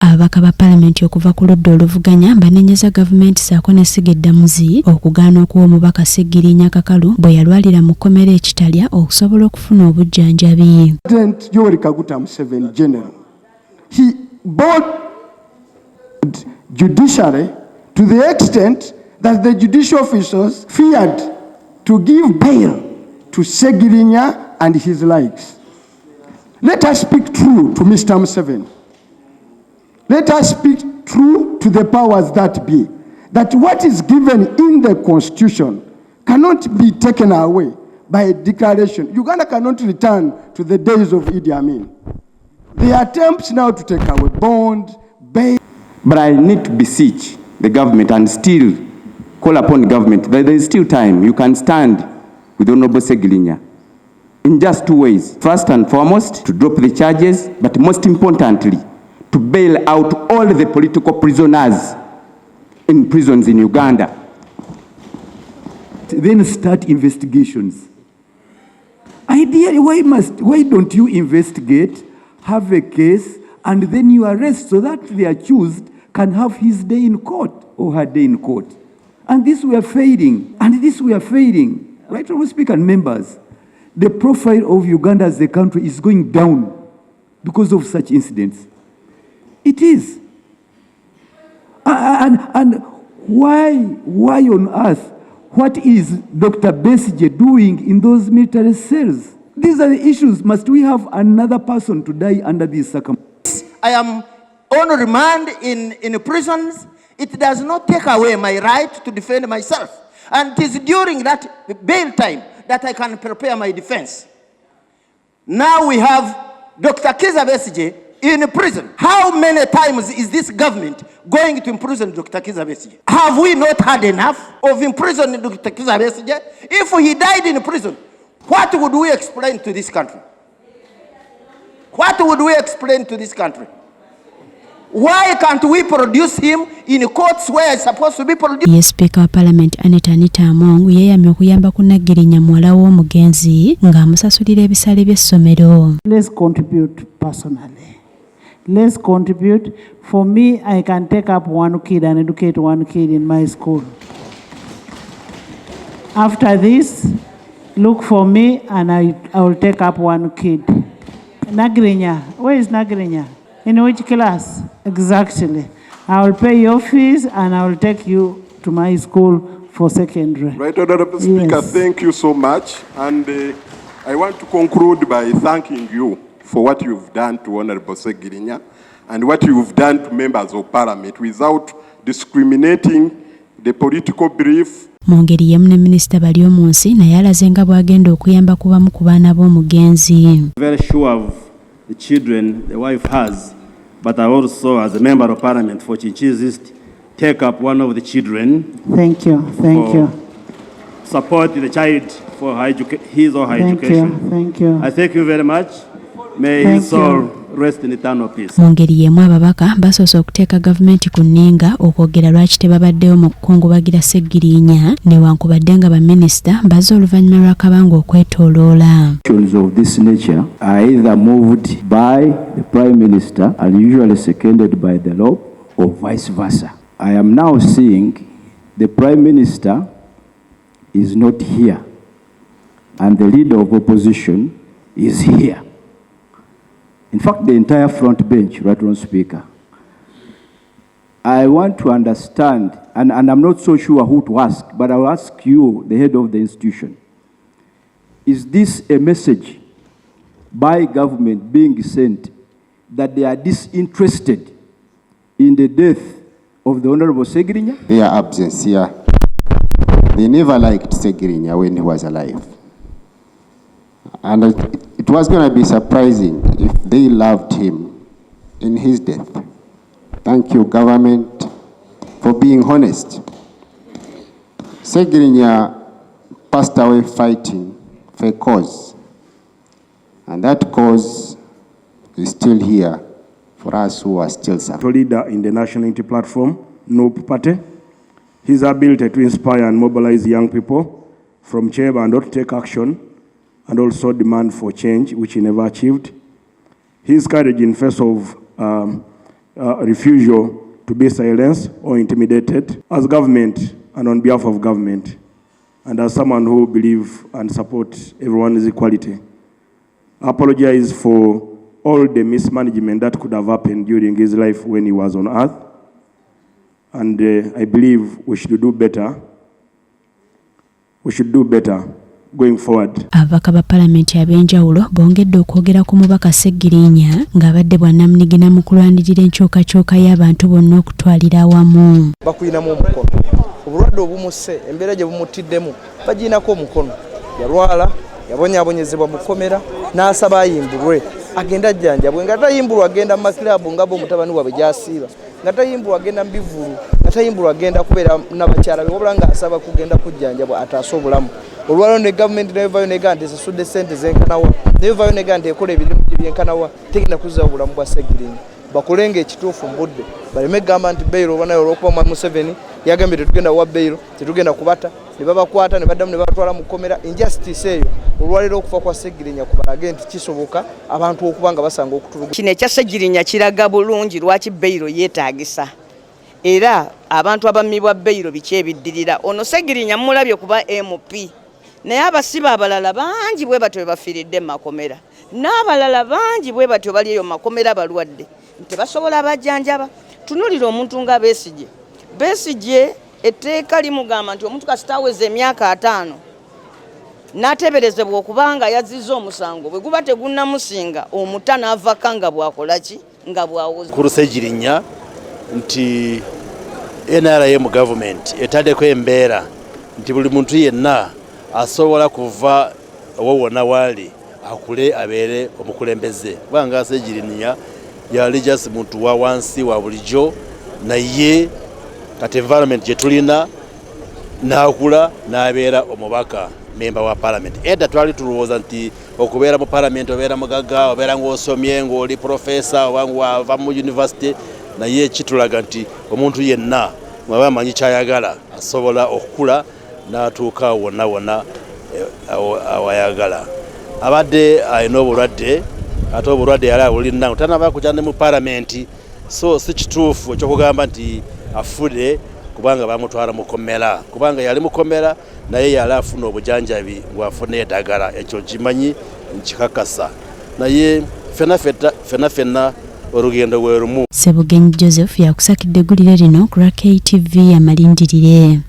Ababaka ba Palamenti okuva ku ludda oluvuganya banenyeza gavumenti ssaako ne Ssegeddamuzi okugaana okuwa omubaka Ssegirinya Kakalu bwe yalwalira mu kkomera ekitalya okusobola okufuna obujjanjabi. President Yoweri Kaguta Museveni General, he bowed judiciary to the extent that the judicial officials feared to give bail to Ssegirinya and his likes. Let us speak true to Mr. Museveni. Let us speak true to the powers that be, that what is given in the Constitution cannot be taken away by a declaration. Uganda cannot return to the days of Idi Amin. The attempts now to take away bond, bail. But I need to beseech the government and still call upon the government that there is still time. You can stand with Honorable Ssegirinya in just two ways. First and foremost, to drop the charges, but most importantly, to bail out all the political prisoners in prisons in Uganda. Then start investigations. Ideally, why don't you investigate, have a case, and then you arrest so that the accused can have his day in court or her day in court? And this we are failing. Right, Honorable Speaker and members, the profile of Uganda as a country is going down because of such incidents. It is. And why on earth? What is Dr. Besigye doing in those military cells? These are the issues. Must we have another person to die under these circumstances? I am on remand in prisons. It does not take away my right to defend myself. And it is during that bail time that I can prepare my defense. Now we have Dr. Kizza Besigye in prison. How many times is this government going to imprison Dr. Kizza Besigye? Have we not had enough of imprisoning Dr. Kizza Besigye? If he died in prison, what would we explain to this country? What would we explain to this country? Why can't we produce him in courts where it's supposed to be produced? Yes, Speaker of Parliament Anita Among yeyamye okuyamba ku Ssegirinya muwala w'omugenzi ng'amusasulira ebisale by'essomero. Let's contribute personally. Let's contribute. For me, I can take up one kid and educate one kid in my school. After this, look for me and I will take up one kid. Ssegirinya, where is Ssegirinya? In which class? Exactly. I will pay your fees and I will take you to my school for secondary. Right, Honorable Speaker, yes. Thank you so much. And I want to conclude by thanking you for what you've done to Honorable Ssegirinya and what you've done to members of Parliament without discriminating the political belief. Mu ngeri y'emu ne minisita bali omu nsi naye alaze nga bw'agenda okuyamba ku bamu ku baana b'omugenzi. Very sure of the children the wife has, but I also, as a member of Parliament for Chinchills East, take up one of the children. Thank you. Support the child for his or her education. Thank you. I thank you very much. May his soul rest in eternal peace. Mu ngeri y'emu ababaka basoose okuteeka gavumenti ku nninga okwogera lwaki tebabaddewo mu kukungubagira Ssegirinya newankubadde nga baminisita bazze oluvannyuma lw'akabanga okwetooloola. Of this nature are either moved by the Prime Minister and usually seconded by the law or vice versa. I am now seeing the Prime Minister is not here and the leader of opposition is here. In fact, the entire front bench, right, Honorable Speaker. I want to understand, and I'm not so sure who to ask, but I'll ask you, the head of the institution. Is this a message by government being sent that they are disinterested in the death of the Honorable Ssegirinya? Their absence here. They never liked Ssegirinya when he was alive. And it was going to be surprising if they loved him in his death. Thank you, government, for being honest. Ssegirinya passed away fighting for a cause. And that cause is still here for us who are still suffering. Leader in the National Unity Platform, NUP Party. His ability to inspire and mobilize young people from chamber and not take action, and also demand for change, which he never achieved. His courage in face of refusal to be silenced or intimidated. As government and on behalf of government, and as someone who believes and supports everyone's equality, I apologize for all the mismanagement that could have happened during his life when he was on earth. And I believe we should do better. We should do better going forward. Ababaka ba Palamenti ab'enjawulo bongedde okwogera ku mubaka Ssegirinya ng'abadde bwannamunigina mu kulwanirira enkyukakyuka y'abantu bonna okutwalira awamu. Bakuyinamu omukono. Obulwadde obumusse embeera gye bumutiddemu bagiinako omukono. Yalwala, yabonyaabonyezebwa mu kkomera n'asaba ayimbulwe. Agenda ajjanjabwe nga tayimbulwa agenda mu makilabu nga bo mutabani waabwe gy'asiiba. Nga tayimbulwa agenda mu bivulu. Nga tayimbulwa agenda kubeera n'abakyala be wabula ng'asaba kugenda kujjanjabwa ataase obulamu. Olwaliro ne gavumenti nevayo nega nti esasudde ssente zenkanawa, nevayo nega nti ekola ebirimu byenkanawa, tegenda kuzza obulamu bwa Ssegirinya. Bakulenga ekituufu mu budde baleme gamba nti Bairo obanayo olw'okuba mu Museveni yagambye tetugenda wa Bairo, tetugenda kubata, ne babakwata ne baddamu ne babatwala mu kkomera. Injustice eyo olwaliro okufa kwa Ssegirinya kubalage nti kisoboka abantu okuba nga basanga okutulugunya. Kino ekya Ssegirinya kiraga bulungi lwaki Bairo yeetaagisa. Era abantu abamibwa Bairo biki ebiddirira. Ono Ssegirinya mulabye kuba MP. Naye abasiba abalala bangi bwe batyo bafiiridde mu makomera. N'abalala bangi bwe batyo bali eyo makomera balwadde. Tebasobola bajjanjaba. Tunulira omuntu nga Besigye. Besigye etteeka limugamba nti omuntu kasita aweza emyaka 5 n'ateeberezebwa okubanga yazizza omusango bwe guba tegunnamusinga omuta n'avaka nga bwakola ki nga bwawoza. Ku Ssegirinya nti NRM government etaddeko embeera nti buli muntu yenna asobola kuva wawona wali akule abeere omukulembeze. Kubanga Ssegirinya yali just muntu wa wansi wa bulijjo, naye kati environment gye tulina n'akula n'abeera omubaka member wa Parliament. Edda twali tulowooza nti okubeera mu Parliament obeera mugaga, obeera ng'osomye ng'oli professor oba ng'ava mu university, naye kitulaga nti omuntu yenna mwaba amanyi kyayagala asobola okukula n'atuuka wonna wonna awayagala. Abadde alina obulwadde ate obulwadde yali abulina tanaba kujja ne mu Parliament, so si kituufu ekyokugamba nti afudde kubanga bamutwala mu kkomera, kubanga yali mu kkomera naye yali afuna obujanjabi ng'afuna eddagala. Ekyo kimanyi nkikakasa, naye fenna olugendo bwe lumu. Ssebugenyi Joseph yakusakidde eggulire lino ku KTV amalindirire.